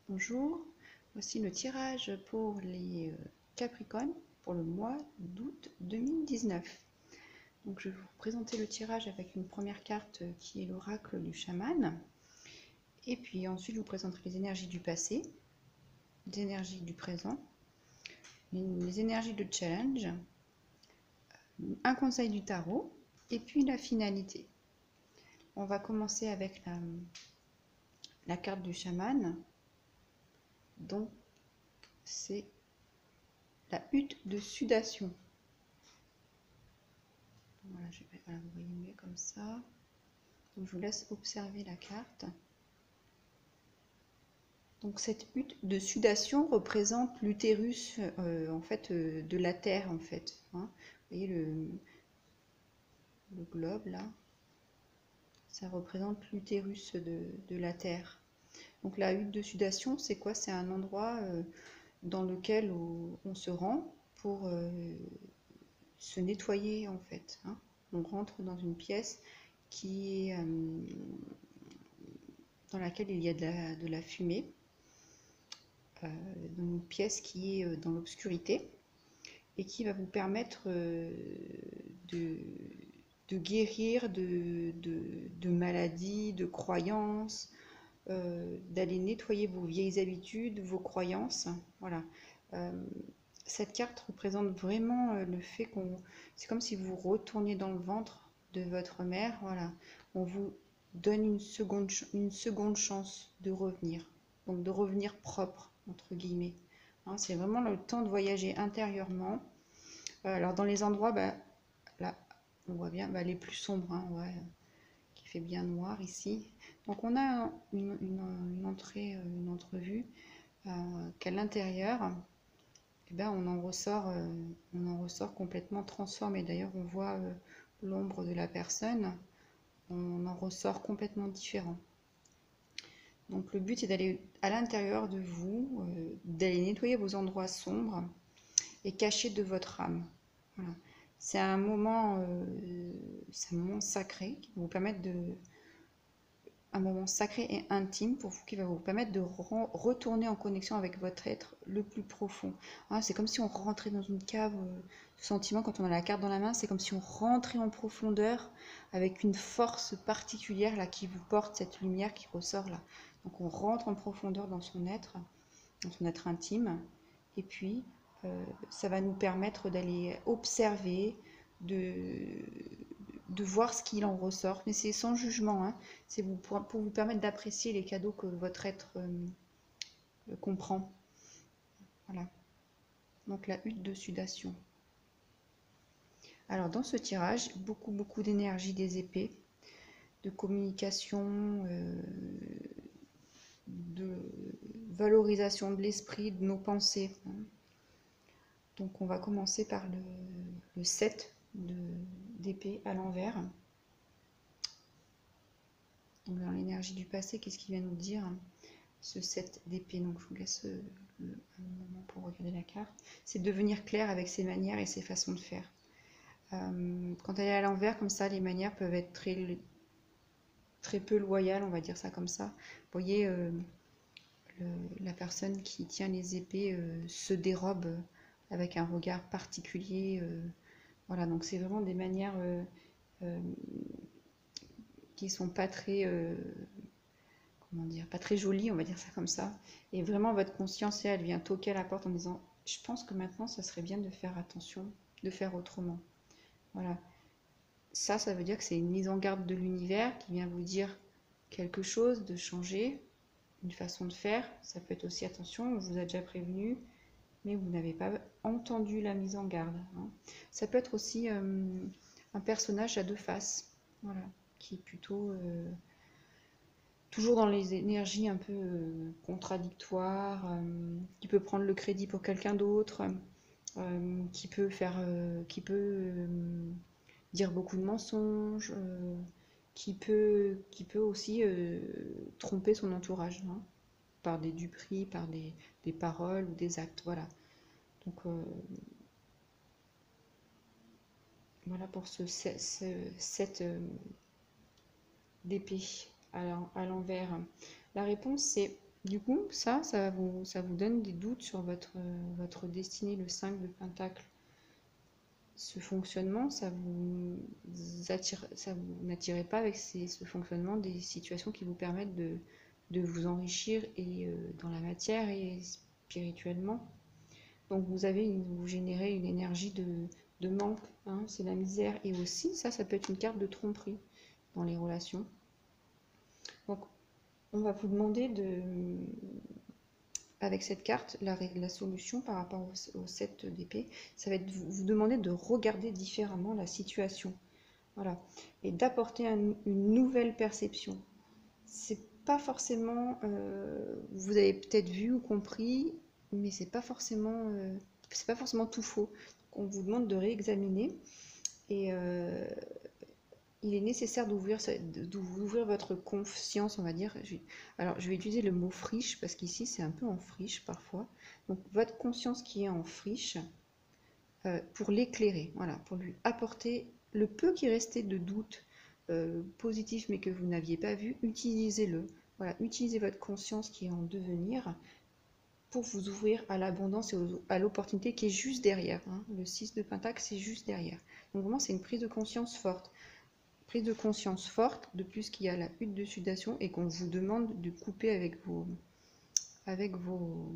Bonjour, voici le tirage pour les Capricornes pour le mois d'août 2019. Donc je vais vous présenter le tirage avec une première carte qui est l'oracle du chaman. Et puis ensuite je vous présenterai les énergies du passé, les énergies du présent, les énergies de challenge, un conseil du tarot et puis la finalité. On va commencer avec la carte du chaman. Donc c'est la hutte de sudation. Voilà, voilà, vous voyez mieux comme ça. Donc, je vous laisse observer la carte. Donc cette hutte de sudation représente l'utérus en fait de la Terre en fait. Hein. Vous voyez le globe là, ça représente l'utérus de la Terre. Donc la hutte de sudation, c'est quoi? C'est un endroit dans lequel on se rend pour se nettoyer en fait. Hein. On rentre dans une pièce qui est dans laquelle il y a de la fumée, dans une pièce qui est dans l'obscurité et qui va vous permettre de guérir de maladies, de croyances, d'aller nettoyer vos vieilles habitudes, vos croyances. Voilà. Cette carte représente vraiment le fait qu'on... C'est comme si vous retourniez dans le ventre de votre mère. Voilà. On vous donne une seconde chance de revenir. Donc de revenir propre, entre guillemets. Hein, c'est vraiment le temps de voyager intérieurement. Alors dans les endroits, bah, là, on voit bien bah, les plus sombres, hein, ouais, qui fait bien noir ici. Donc on a une entrée, une entrevue qu'à l'intérieur, eh ben, on en ressort complètement transformé. D'ailleurs, on voit l'ombre de la personne, on en ressort complètement différent. Donc le but est d'aller à l'intérieur de vous, d'aller nettoyer vos endroits sombres et cachés de votre âme. Voilà. C'est un moment sacré qui va vous permettre un moment sacré et intime pour vous qui va vous permettre de retourner en connexion avec votre être le plus profond. Hein, c'est comme si on rentrait dans une cave, ce sentiment quand on a la carte dans la main, c'est comme si on rentrait en profondeur avec une force particulière là qui vous porte cette lumière qui ressort là. Donc on rentre en profondeur dans son être intime, et puis ça va nous permettre d'aller observer, de voir ce qu'il en ressort, mais c'est sans jugement, hein. C'est pour vous permettre d'apprécier les cadeaux que votre être comprend. Voilà. Donc la hutte de sudation. Alors dans ce tirage, beaucoup d'énergie des épées, de communication, de valorisation de l'esprit, de nos pensées. Donc on va commencer par le 7 d'épée à l'envers. Donc dans l'énergie du passé, qu'est-ce qu'il vient nous dire ce 7 d'épée? Donc je vous laisse un moment pour regarder la carte. C'est de devenir clair avec ses manières et ses façons de faire. Quand elle est à l'envers, comme ça, les manières peuvent être très peu loyales, on va dire ça comme ça. Vous voyez, la personne qui tient les épées se dérobe avec un regard particulier. Voilà, donc c'est vraiment des manières qui sont pas très, comment dire, pas très jolies, on va dire ça comme ça. Et vraiment, votre conscience, elle vient toquer à la porte en disant, je pense que maintenant, ça serait bien de faire attention, de faire autrement. Voilà. Ça veut dire que c'est une mise en garde de l'univers qui vient vous dire quelque chose, de changer, une façon de faire. Ça peut être aussi, attention, on vous a déjà prévenu, mais vous n'avez pas entendu la mise en garde. Hein. Ça peut être aussi un personnage à deux faces, voilà, qui est plutôt toujours dans les énergies un peu contradictoires, qui peut prendre le crédit pour quelqu'un d'autre, qui peut dire beaucoup de mensonges, qui peut aussi tromper son entourage, hein, par des duperies, par des paroles ou des actes. Voilà. Donc voilà pour ce 7 d'épée à l'envers. La réponse c'est Du coup, ça vous donne des doutes sur votre destinée, le 5 de Pentacle. Ce fonctionnement, ça vous n'attirez pas avec ce fonctionnement des situations qui vous permettent de vous enrichir et dans la matière et spirituellement. Donc vous générez une énergie de manque, hein, c'est la misère. Et aussi, ça peut être une carte de tromperie dans les relations. Donc, on va vous demander avec cette carte, la solution par rapport au 7 d'épée, ça va être vous demander de regarder différemment la situation. Voilà. Et d'apporter une nouvelle perception. C'est pas forcément, vous avez peut-être vu ou compris, mais c'est pas forcément tout faux. Donc, on vous demande de réexaminer et il est nécessaire d'ouvrir votre conscience, on va dire. Alors, je vais utiliser le mot friche parce qu'ici, c'est un peu en friche parfois. Donc, votre conscience qui est en friche, pour l'éclairer, voilà, pour lui apporter le peu qui restait de doute positif mais que vous n'aviez pas vu, utilisez-le. Voilà, utilisez votre conscience qui est en devenir pour vous ouvrir à l'abondance et à l'opportunité qui est juste derrière. Hein. Le 6 de Pentacle, c'est juste derrière. Donc vraiment, c'est une prise de conscience forte. Prise de conscience forte, de plus qu'il y a la hutte de sudation et qu'on vous demande de couper avec vos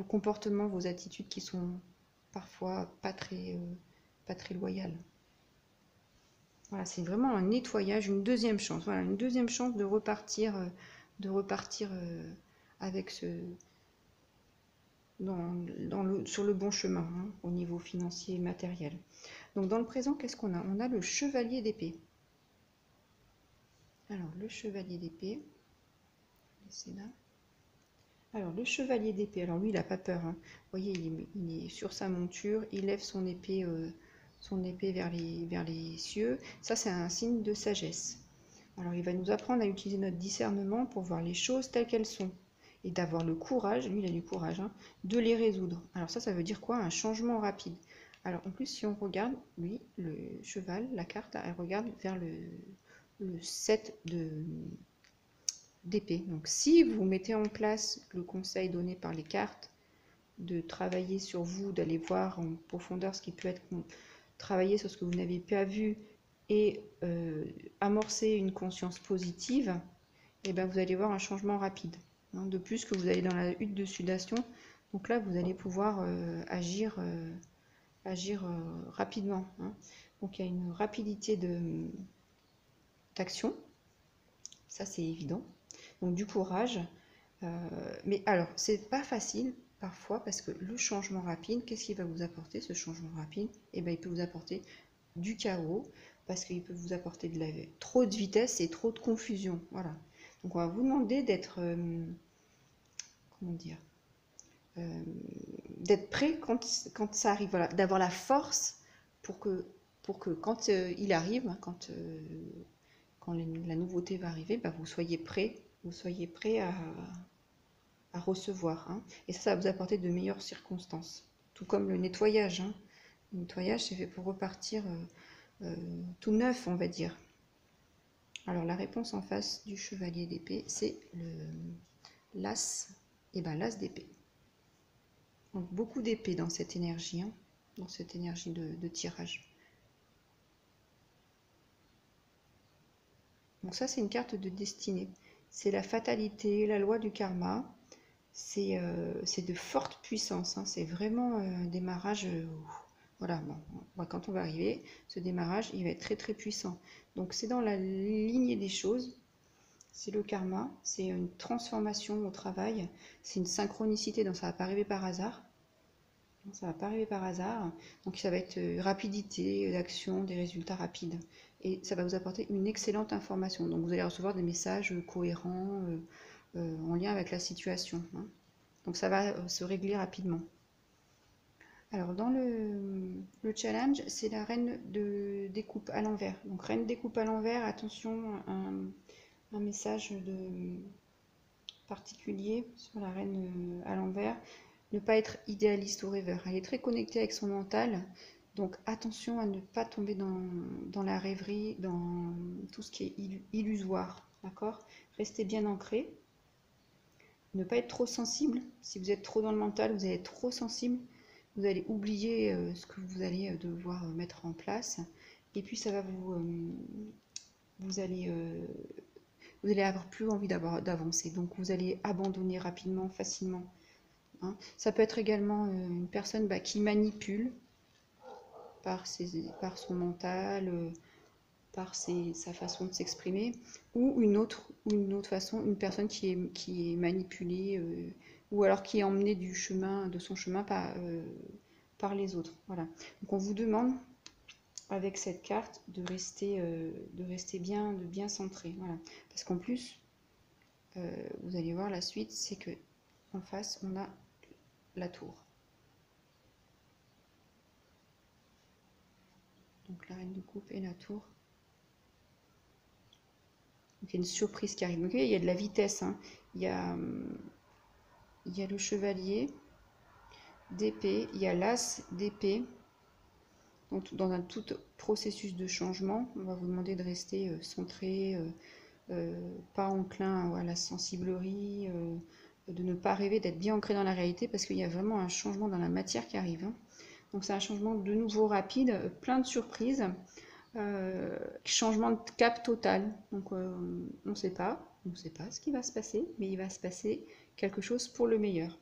comportements, vos attitudes qui sont parfois pas très loyales. Voilà, c'est vraiment un nettoyage, une deuxième chance. Voilà, une deuxième chance de repartir avec sur le bon chemin, hein, au niveau financier et matériel. Donc dans le présent, qu'est-ce qu'on a? On a le chevalier d'épée. Alors, le chevalier d'épée, c'est là. Alors, le chevalier d'épée, alors lui, il n'a pas peur. Hein. Vous voyez, il est sur sa monture, il lève son épée vers les cieux. Ça, c'est un signe de sagesse. Alors, il va nous apprendre à utiliser notre discernement pour voir les choses telles qu'elles sont. Et d'avoir le courage, lui, il a du courage, hein, de les résoudre. Alors ça veut dire quoi? Un changement rapide. Alors, en plus, si on regarde, lui, le cheval, la carte, elle regarde vers le 7 d'épée. Donc si vous mettez en place le conseil donné par les cartes, de travailler sur vous, d'aller voir en profondeur ce qui peut être travailler sur ce que vous n'avez pas vu et amorcer une conscience positive, et ben vous allez voir un changement rapide. Hein. De plus que vous allez dans la hutte de sudation, donc là vous allez pouvoir agir rapidement. Hein. Donc il y a une rapidité d'action, ça c'est évident. Donc du courage. Mais alors, c'est pas facile parfois parce que le changement rapide, qu'est-ce qu'il va vous apporter ce changement rapide? Eh bien, il peut vous apporter du chaos parce qu'il peut vous apporter trop de vitesse et trop de confusion. Voilà. Donc, on va vous demander comment dire, euh, d'être prêt quand ça arrive. Voilà, d'avoir la force pour que quand il arrive, hein, quand la nouveauté va arriver, bah, vous soyez prêt à recevoir. Hein. Et ça va vous apporter de meilleures circonstances. Tout comme le nettoyage. Hein. Le nettoyage, c'est fait pour repartir tout neuf, on va dire. Alors, la réponse en face du chevalier d'épée, c'est l'as, et ben l'as d'épée. Donc, beaucoup d'épée dans cette énergie, hein, dans cette énergie de tirage. Donc ça, c'est une carte de destinée. C'est la fatalité, la loi du karma. C'est de forte puissance. Hein. C'est vraiment un démarrage. Voilà, bon, quand on va arriver, ce démarrage, il va être très très puissant. Donc c'est dans la lignée des choses. C'est le karma, c'est une transformation au travail, c'est une synchronicité, donc ça ne va pas arriver par hasard. Ça va pas arriver par hasard. Donc ça va être rapidité d'action, des résultats rapides. Et ça va vous apporter une excellente information. Donc vous allez recevoir des messages cohérents en lien avec la situation. Hein. Donc ça va se régler rapidement. Alors dans le challenge, c'est la reine de découpe à l'envers. Donc reine découpe à l'envers, attention, un message particulier sur la reine à l'envers. Ne pas être idéaliste ou rêveur. Elle est très connectée avec son mental. Donc attention à ne pas tomber dans la rêverie, dans tout ce qui est illusoire. D'accord? Restez bien ancré. ne pas être trop sensible. Si vous êtes trop dans le mental, vous allez être trop sensible. Vous allez oublier ce que vous allez devoir mettre en place. Et puis ça va vous allez avoir plus envie d'avancer. Donc vous allez abandonner rapidement, facilement. Hein. Ça peut être également une personne qui manipule par son mental, par sa façon de s'exprimer, ou une autre façon, une personne qui est manipulée, ou alors qui est emmenée de son chemin par les autres. Voilà. Donc on vous demande avec cette carte de rester bien centré. Voilà. Parce qu'en plus, vous allez voir la suite, c'est que en face, on a la tour. Donc la reine de coupe et la tour. Donc il y a une surprise qui arrive. Donc il y a de la vitesse. Hein. Il y a le chevalier d'épée, il y a l'as d'épée. Donc dans un tout processus de changement, on va vous demander de rester centré, pas enclin à la sensiblerie, de ne pas rêver, d'être bien ancré dans la réalité, parce qu'il y a vraiment un changement dans la matière qui arrive. Hein. Donc c'est un changement de nouveau rapide, plein de surprises, changement de cap total. Donc on ne sait pas ce qui va se passer, mais il va se passer quelque chose pour le meilleur.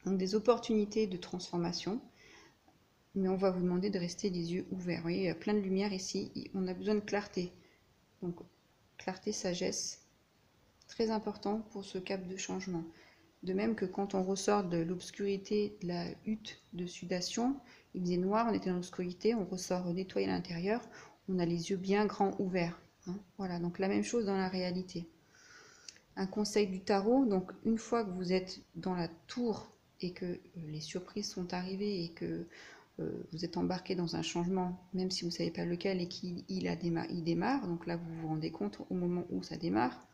Donc des opportunités de transformation, mais on va vous demander de rester les yeux ouverts. Vous voyez, il y a plein de lumière ici, on a besoin de clarté. Donc clarté, sagesse, très important pour ce cap de changement. De même que quand on ressort de l'obscurité de la hutte de sudation, il faisait noir, on était dans l'obscurité, on ressort nettoyé à l'intérieur, on a les yeux bien grands ouverts. Hein. Voilà, donc la même chose dans la réalité. Un conseil du tarot, donc une fois que vous êtes dans la tour et que les surprises sont arrivées et que vous êtes embarqué dans un changement, même si vous ne savez pas lequel et qu'il démarre, donc là vous vous rendez compte au moment où ça démarre,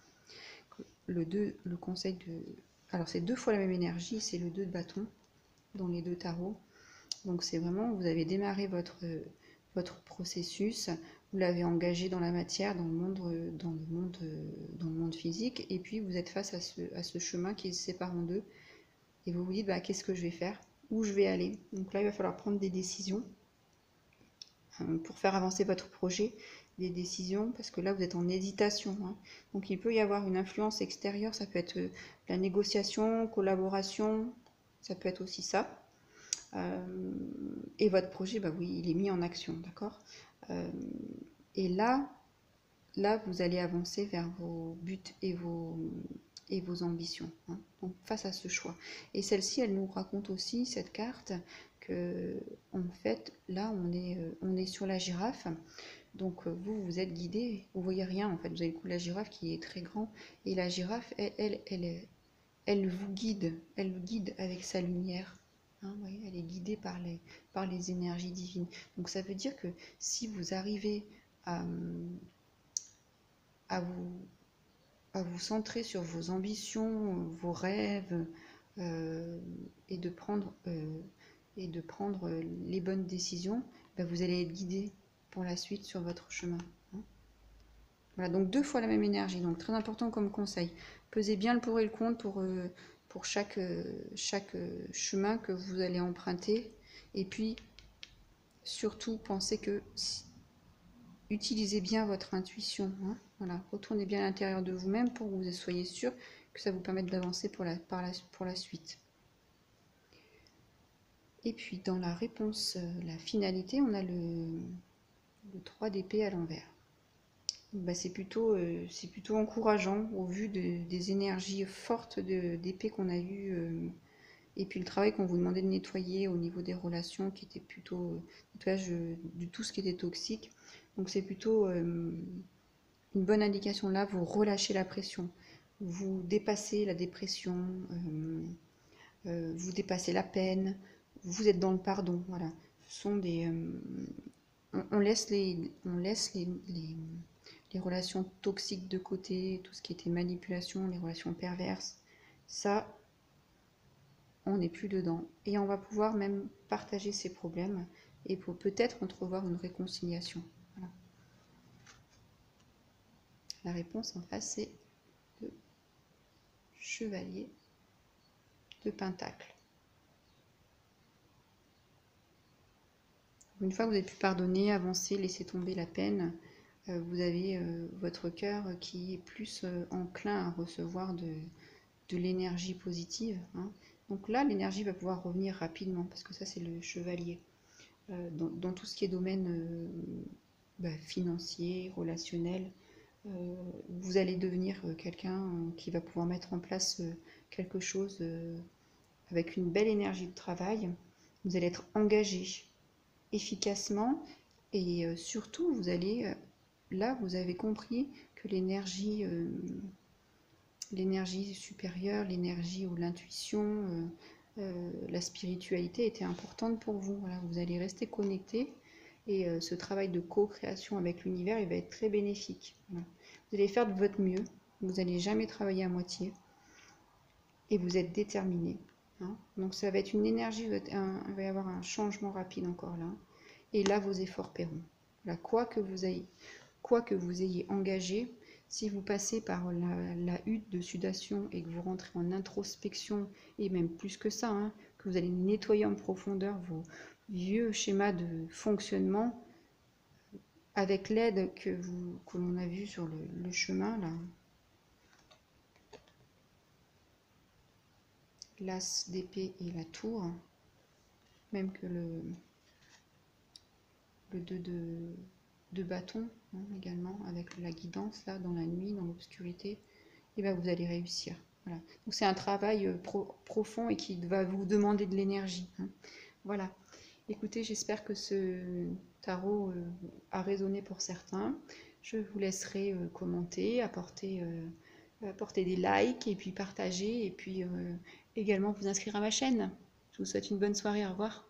le conseil de... Alors c'est 2 fois la même énergie, c'est le 2 de bâton dans les 2 tarots. Donc c'est vraiment, vous avez démarré votre processus, vous l'avez engagé dans la matière, dans le monde physique, et puis vous êtes face à ce chemin qui se sépare en deux, et vous vous dites, qu'est-ce que je vais faire? Où je vais aller? Donc là, il va falloir prendre des décisions pour faire avancer votre projet, des décisions, parce que là, vous êtes en hésitation. Hein. Donc il peut y avoir une influence extérieure, ça peut être la négociation, collaboration, ça peut être aussi ça. Et votre projet, oui, il est mis en action, d'accord. Et là, vous allez avancer vers vos buts et vos ambitions, hein, donc face à ce choix. Et celle-ci, elle nous raconte aussi, cette carte, que en fait, là, on est sur la girafe. Donc vous êtes guidé, vous voyez rien en fait, vous avez le coup de la girafe qui est très grand, et la girafe, elle vous guide avec sa lumière. Hein, voyez, elle est guidée par les énergies divines. Donc ça veut dire que si vous arrivez à vous centrer sur vos ambitions, vos rêves, et de prendre les bonnes décisions, vous allez être guidé pour la suite sur votre chemin. Hein. Voilà, donc 2 fois la même énergie, donc très important comme conseil. Pesez bien le pour et le contre pour chaque chemin que vous allez emprunter, et puis surtout pensez que utilisez bien votre intuition. Hein. Voilà, retournez bien à l'intérieur de vous-même pour que vous soyez sûr que ça vous permette d'avancer pour la suite. Et puis dans la réponse, la finalité, on a le 3 d'épée à l'envers. C'est plutôt encourageant au vu des énergies fortes d'épée qu'on a eues, et puis le travail qu'on vous demandait de nettoyer au niveau des relations qui était plutôt nettoyage de tout ce qui était toxique. Donc c'est plutôt une bonne indication là, vous relâchez la pression, vous dépassez la dépression, vous dépassez la peine, vous êtes dans le pardon. Voilà, ce sont des... on laisse les relations toxiques de côté, tout ce qui était manipulation, les relations perverses, ça, on n'est plus dedans. Et on va pouvoir même partager ces problèmes et pour peut-être entrevoir une réconciliation. Voilà. La réponse en face, c'est le chevalier de Pentacle. Une fois que vous avez pu pardonner, avancer, laisser tomber la peine, vous avez votre cœur qui est plus enclin à recevoir de l'énergie positive, hein. Donc là, l'énergie va pouvoir revenir rapidement, parce que ça, c'est le chevalier. Dans tout ce qui est domaine financier, relationnel, vous allez devenir quelqu'un qui va pouvoir mettre en place quelque chose avec une belle énergie de travail. Vous allez être engagé efficacement et surtout, vous allez, là, vous avez compris que l'énergie supérieure, l'énergie ou l'intuition, la spiritualité était importante pour vous. Voilà, vous allez rester connecté et ce travail de co-création avec l'univers, il va être très bénéfique. Voilà. Vous allez faire de votre mieux, vous n'allez jamais travailler à moitié et vous êtes déterminé, hein. Donc ça va être une énergie, il va y avoir un changement rapide encore là. Et là, vos efforts paieront. Là, quoi que vous ayez engagé, si vous passez par la hutte de sudation et que vous rentrez en introspection, et même plus que ça, hein, que vous allez nettoyer en profondeur vos vieux schémas de fonctionnement, avec l'aide que l'on a vu sur le chemin, là, l'as d'épée et la tour, même que le 2 de bâton, hein, également, avec la guidance, là, dans la nuit, dans l'obscurité, et bien vous allez réussir. Voilà. Donc c'est un travail profond et qui va vous demander de l'énergie, hein. Voilà. Écoutez, j'espère que ce tarot a résonné pour certains. Je vous laisserai commenter, apporter des likes et puis partager et puis également vous inscrire à ma chaîne. Je vous souhaite une bonne soirée. Au revoir.